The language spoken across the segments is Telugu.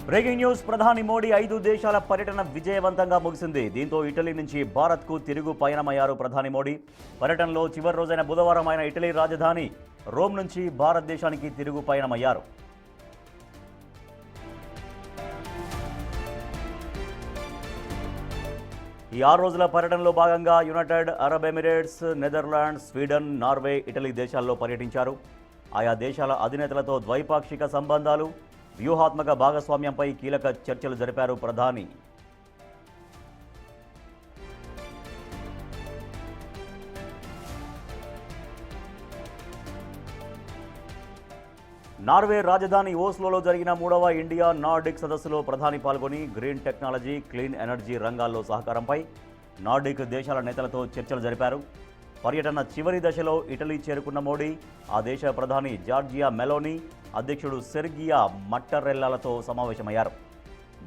బ్రేకింగ్ న్యూస్ ప్రధాని మోడీ 5 దేశాల పర్యటన విజయవంతంగా ముగిసింది. దీంతో ఇటలీ నుంచి భారత్కు తిరుగు పయనమయ్యారు ప్రధాని మోడీ. పర్యటనలో చివరి రోజైన బుధవారం ఆయన ఇటలీ రాజధాని రోమ్ నుంచి భారతదేశానికి తిరుగు పయనమయ్యారు. ఈ 6 రోజుల పర్యటనలో భాగంగా United Arab Emirates, Netherlands, Sweden, Norway, Italy దేశాల్లో పర్యటించారు. ఆయా దేశాల అధినేతలతో ద్వైపాక్షిక సంబంధాలు, వ్యూహాత్మక భాగస్వామ్యంపై కీలక చర్చలు జరిపారు ప్రధాని. నార్వే రాజధాని ఓస్లోలో జరిగిన 3వ ఇండియా నార్డిక్ సదస్సులో ప్రధాని పాల్గొని గ్రీన్ టెక్నాలజీ, క్లీన్ ఎనర్జీ రంగాల్లో సహకారంపై నార్డిక్ దేశాల నేతలతో చర్చలు జరిపారు. పర్యటన చివరి దశలో ఇటలీ చేరుకున్న మోడీ ఆ దేశ ప్రధాని జార్జియా మెలోనీ, అధ్యక్షుడు సెర్గియా మట్టరెల్లాలతో సమావేశమయ్యారు.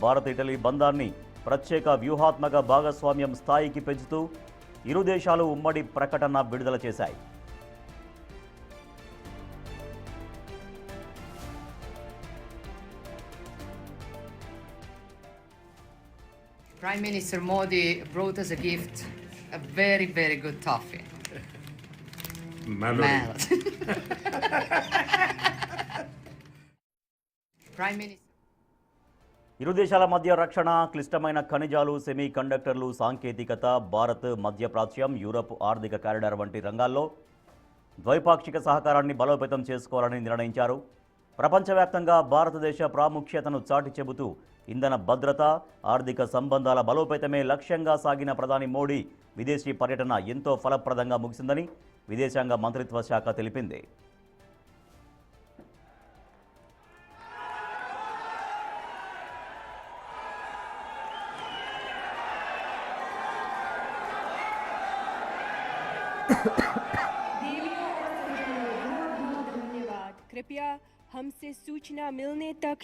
భారత్ ఇటలీ బంధాన్ని ప్రత్యేక వ్యూహాత్మక భాగస్వామ్యం స్థాయికి పెంచుతూ ఇరు దేశాలు ఉమ్మడి ప్రకటన విడుదల చేశాయి. Prime Minister Modi brought us a gift, a very, very good toffee. Melody. Prime Minister. ఇరు దేశాల మధ్య రక్షణ, క్లిష్టమైన ఖనిజాలు, సెమీ కండక్టర్లు, సాంకేతికత, భారత్, మధ్యప్రాచ్యం, యూరప్ ఆర్థిక కారిడార్ వంటి రంగాల్లో ద్వైపాక్షిక సహకారాన్ని బలోపేతం చేసుకోవాలని నిర్ణయించారు. ప్రపంచవ్యాప్తంగా భారతదేశ ప్రాముఖ్యతను చాటి చెబుతూ ఇంధన భద్రత, ఆర్థిక సంబంధాల బలోపేతమే లక్ష్యంగా సాగిన ప్రధాని మోడీ విదేశీ పర్యటన ఎంతో ఫలప్రదంగా ముగిసిందని విదేశాంగ మంత్రిత్వ శాఖ తెలిపింది. कृपया हमसे सूचना मिलने तक